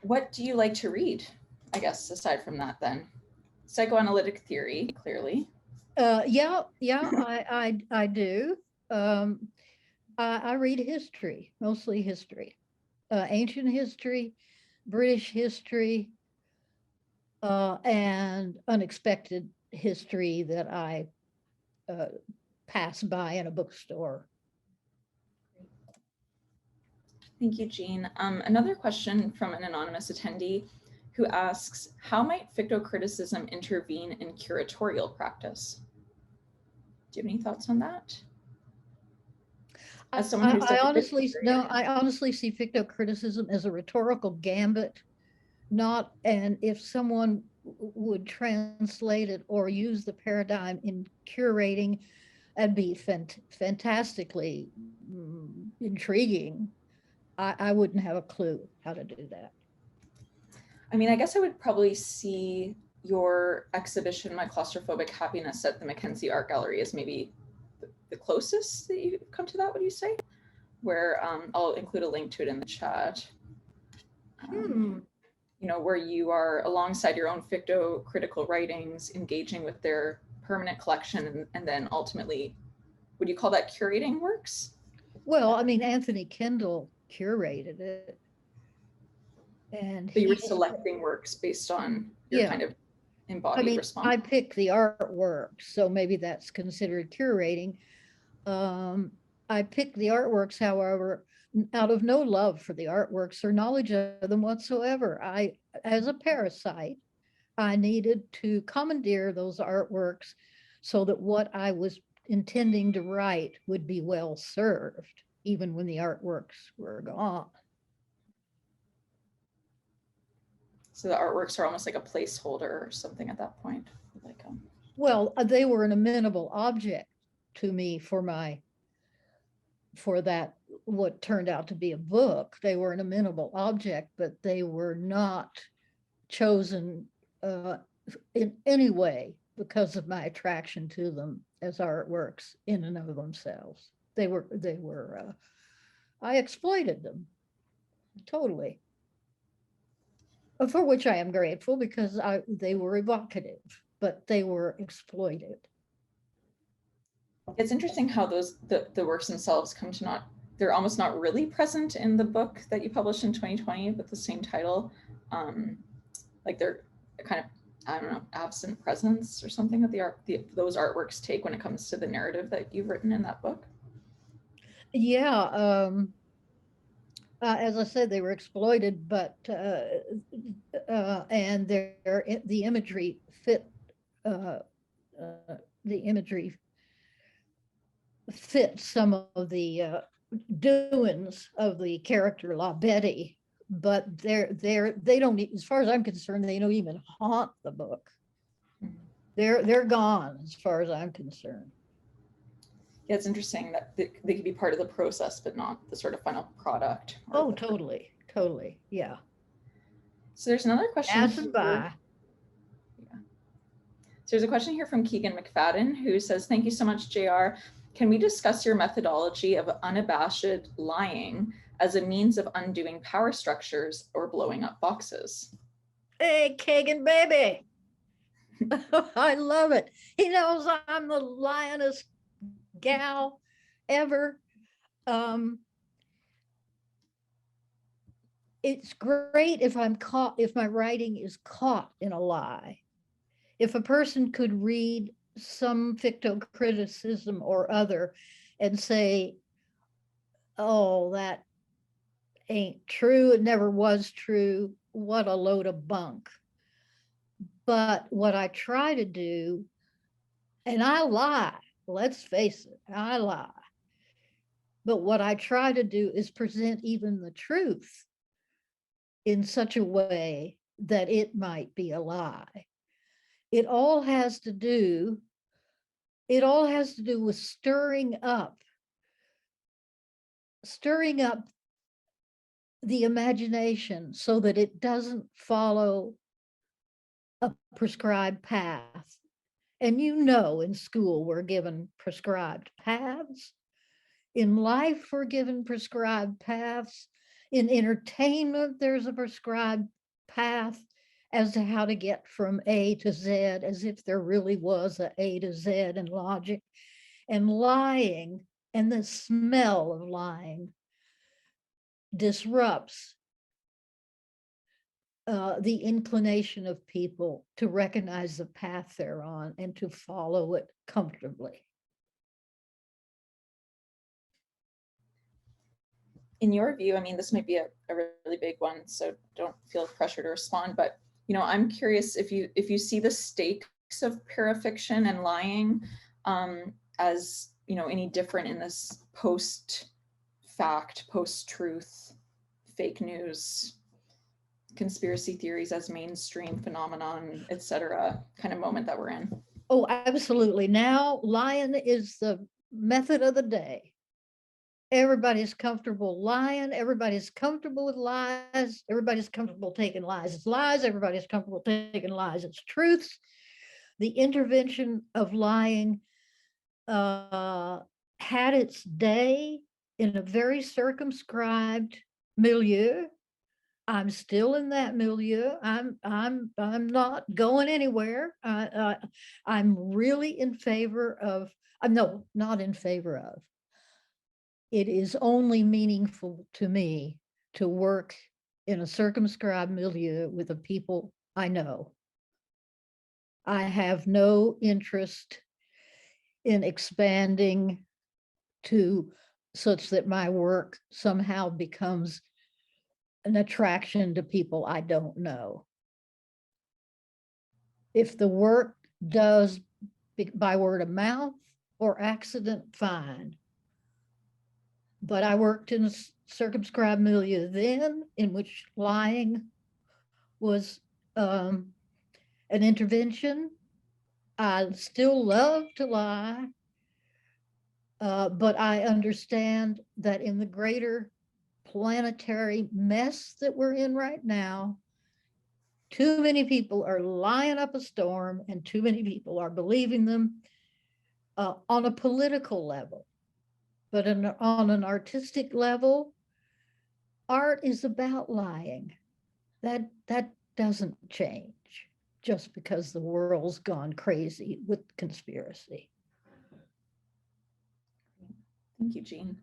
What do you like to read, I guess, aside from that then? Psychoanalytic theory, clearly. Yeah, I do. I read history, mostly history, ancient history, British history, and unexpected history that I pass by in a bookstore. Thank you, Jeanne. Another question from an anonymous attendee who asks, how might ficto-criticism intervene in curatorial practice? Do you have any thoughts on that? As someone who's I honestly see ficto-criticism as a rhetorical gambit, and if someone would translate it or use the paradigm in curating, that'd be fantastically intriguing. I wouldn't have a clue how to do that. I mean, I guess I would probably see your exhibition, My Claustrophobic Happiness, at the Mackenzie Art Gallery as maybe the closest that you come to that, would you say? Where I'll include a link to it in the chat. You know, where you are alongside your own ficto-critical writings, engaging with their permanent collection, and then ultimately, would you call that curating works? Well, I mean, Anthony Kendall curated it. And so you were selecting works based on your kind of embodied response. I picked the artwork, so maybe that's considered curating. I picked the artworks, however, out of no love for the artworks or knowledge of them whatsoever. As a parasite, I needed to commandeer those artworks so that what I was intending to write would be well served, even when the artworks were gone. So the artworks are almost like a placeholder or something at that point. Like, well, they were an amenable object to me for that, what turned out to be a book. They were an amenable object, but they were not chosen in any way because of my attraction to them as artworks in and of themselves. I exploited them totally. For which I am grateful, because they were evocative, but they were exploited. It's interesting how the works themselves come to they're almost not really present in the book that you published in 2020 with the same title. Like they're kind of I don't know, absent presence or something that those artworks take when it comes to the narrative that you've written in that book? Yeah, as I said, they were exploited, but and the imagery fit. Uh, the imagery fit some of the doings of the character La Betty, but they don't, as far as I'm concerned, they don't even haunt the book. They're gone as far as I'm concerned. Yeah, it's interesting that they could be part of the process, but not the sort of final product. Oh, totally, totally, yeah. So there's another question Passing here. by. Yeah. So there's a question here from Keegan McFadden, who says, "Thank you so much, JR. Can we discuss your methodology of unabashed lying as a means of undoing power structures or blowing up boxes?" Hey, Kagan, baby. I love it. He knows I'm the lioness gal ever. It's great if I'm caught, if my writing is caught in a lie. If a person could read some ficto-criticism or other and say, oh, that ain't true, it never was true, what a load of bunk. But what I try to do, and I lie, let's face it, I lie. But what I try to do is present even the truth in such a way that it might be a lie. It all has to do with stirring up the imagination so that it doesn't follow a prescribed path. And in school, we're given prescribed paths. In life, we're given prescribed paths. In entertainment, there's a prescribed path as to how to get from A to Z, as if there really was a A to Z in logic. And lying and the smell of lying disrupts the inclination of people to recognize the path they're on and to follow it comfortably. In your view, I mean, this might be a really big one, so don't feel pressure to respond, but I'm curious if you see the stakes of parafiction and lying as any different in this post-fact, post-truth, fake news, conspiracy theories as mainstream phenomenon, etc. kind of moment that we're in. Oh, absolutely. Now lying is the method of the day. Everybody's comfortable lying. Everybody's comfortable with lies. Everybody's comfortable taking lies as lies. Everybody's comfortable taking lies as truths. The intervention of lying had its day in a very circumscribed milieu. I'm still in that milieu. I'm not going anywhere. I'm really in favor of. No, not in favor of. It is only meaningful to me to work in a circumscribed milieu with the people I know. I have no interest in expanding to such that my work somehow becomes an attraction to people I don't know. If the work does by word of mouth or accident, fine. But I worked in a circumscribed milieu then, in which lying was an intervention. I still love to lie, but I understand that in the greater planetary mess that we're in right now, too many people are lying up a storm and too many people are believing them on a political level. But on an artistic level, art is about lying. That doesn't change just because the world's gone crazy with conspiracy. Thank you, Jeanne.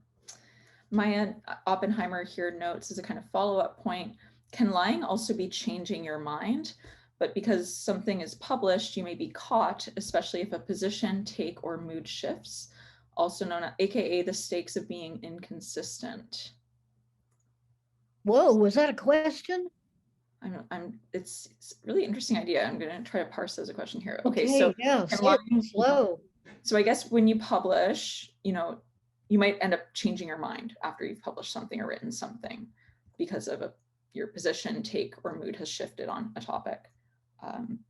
Maya Oppenheimer here notes as a kind of follow-up point, can lying also be changing your mind? but because something is published, you may be caught, especially if a position, take, or mood shifts, also known as, AKA the stakes of being inconsistent. Whoa, was that a question? It's a really interesting idea. I'm going to try to parse as a question here. Okay, so yeah, slow. So I guess when you publish, you might end up changing your mind after you've published something or written something because of your position, take, or mood has shifted on a topic,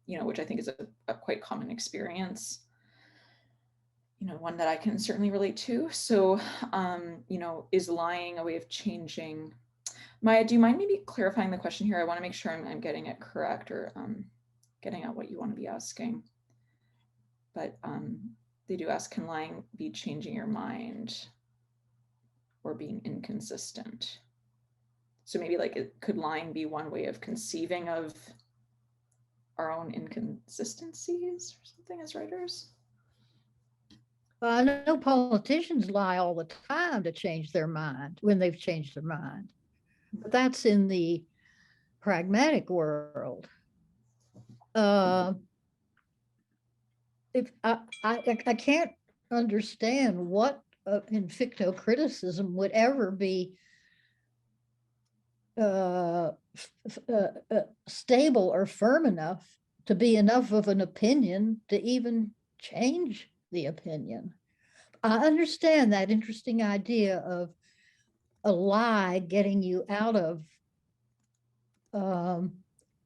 which I think is a quite common experience, one that I can certainly relate to. So, is lying a way of changing? Maya, do you mind maybe clarifying the question here? I want to make sure I'm getting it correct, or getting at what you want to be asking. But they do ask, can lying be changing your mind or being inconsistent? So maybe could lying be one way of conceiving of our own inconsistencies or something as writers? I know politicians lie all the time to change their mind when they've changed their mind. But that's in the pragmatic world. If I can't understand what in ficto-criticism would ever be stable or firm enough to be enough of an opinion to even change the opinion. I understand that interesting idea of a lie getting you out of a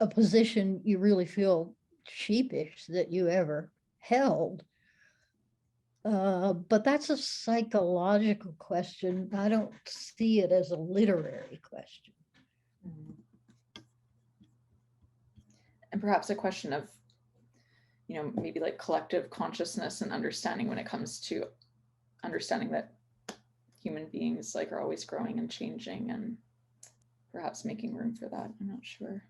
position you really feel sheepish that you ever held. But that's a psychological question. I don't see it as a literary question. And perhaps a question of, maybe collective consciousness and understanding when it comes to understanding that human beings are always growing and changing, and perhaps making room for that. I'm not sure.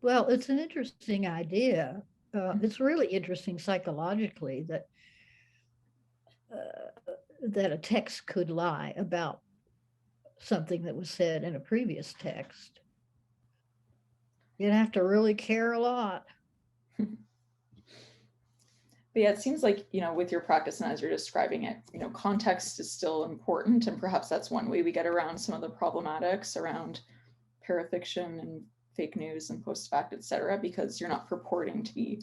Well, it's an interesting idea. It's really interesting psychologically that that a text could lie about something that was said in a previous text. You'd have to really care a lot. But yeah, it seems like, with your practice and as you're describing it, context is still important. And perhaps that's one way we get around some of the problematics around parafiction and fake news and post-fact, et cetera, because you're not purporting to be,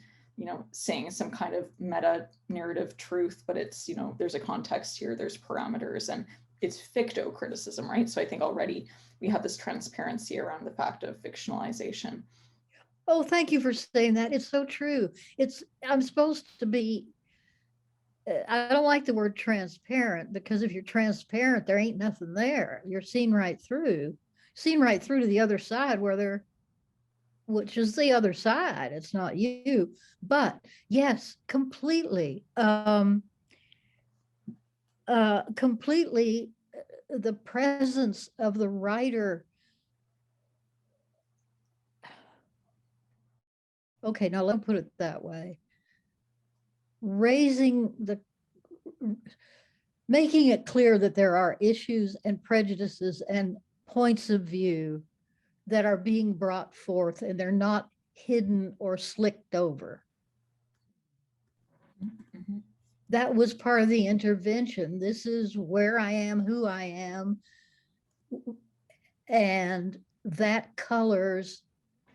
saying some kind of meta narrative truth, but it's, there's a context here, there's parameters, and it's ficto-criticism, right? So I think already we have this transparency around the fact of fictionalization. Oh, thank you for saying that. It's so true. I'm supposed to be, I don't like the word transparent, because if you're transparent, there ain't nothing there. You're seen right through to the other side which is the other side. It's not you, but yes, completely. Completely the presence of the writer. Okay, now let me put it that way. Making it clear that there are issues and prejudices and points of view that are being brought forth, and they're not hidden or slicked over. Mm-hmm. That was part of the intervention. This is where I am, who I am, and that colors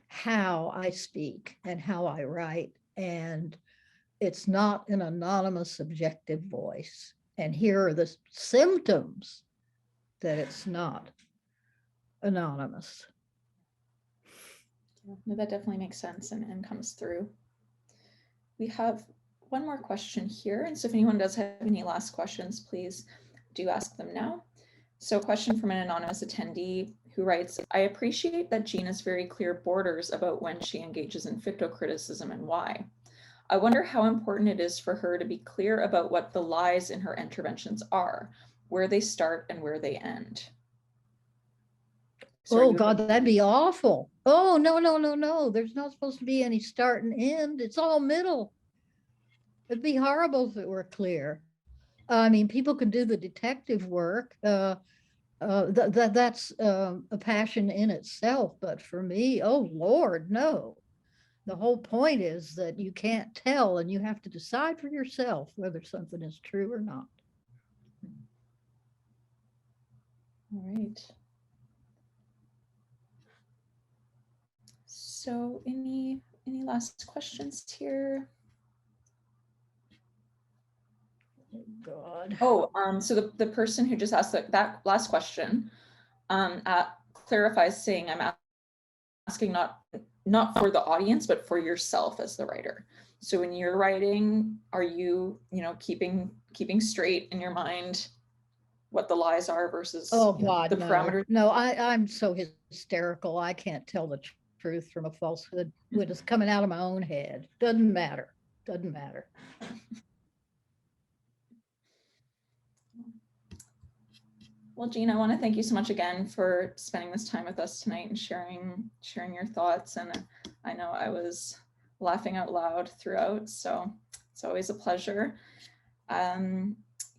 how I speak and how I write. And it's not an anonymous subjective voice. And here are the symptoms that it's not anonymous. No, that definitely makes sense and comes through. We have one more question here. And so if anyone does have any last questions, please do ask them now. So a question from an anonymous attendee who writes, I appreciate that Jeanne has very clear borders about when she engages in ficto-criticism and why. I wonder how important it is for her to be clear about what the lies in her interventions are, where they start and where they end. So oh God, that'd be awful. Oh, no. There's not supposed to be any start and end. It's all middle. It'd be horrible if it were clear. I mean, people can do the detective work. That's a passion in itself. But for me, oh Lord, no. The whole point is that you can't tell and you have to decide for yourself whether something is true or not. All right. So any last questions here? Oh, God. Oh, so the person who just asked that last question clarifies, saying, I'm asking not for the audience, but for yourself as the writer. So when you're writing, are you, keeping straight in your mind what the lies are versus Oh, God, the no. parameters? No, I'm so hysterical. I can't tell the truth from a falsehood when it's coming out of my own head. Doesn't matter. Doesn't matter. Well, Jeanne, I want to thank you so much again for spending this time with us tonight and sharing your thoughts. And I know I was laughing out loud throughout, so it's always a pleasure.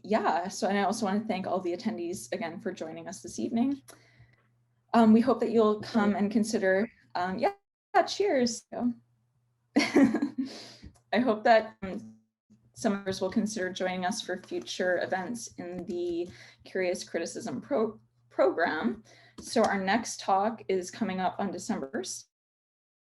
Yeah, so and I also want to thank all the attendees again for joining us this evening. We hope that you'll come and consider, yeah, cheers. I hope that some others will consider joining us for future events in the Curious Criticism program. So our next talk is coming up on December 1st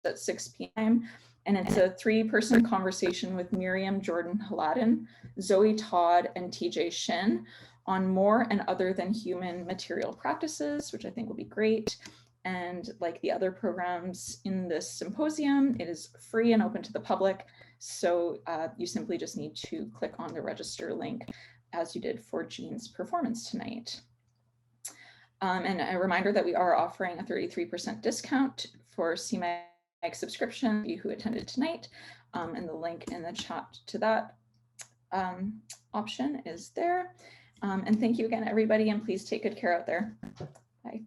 at 6 p.m. And it's a 3-person conversation with Miriam Jordan Haladin, Zoe Todd, and TJ Shin on more and other than human material practices, which I think will be great. And like the other programs in this symposium, it is free and open to the public. So you simply just need to click on the register link as you did for Jeanne's performance tonight. And a reminder that we are offering a 33% discount for CMAG subscription, you who attended tonight, and the link in the chat to that option is there. And thank you again, everybody, and please take good care out there. Bye.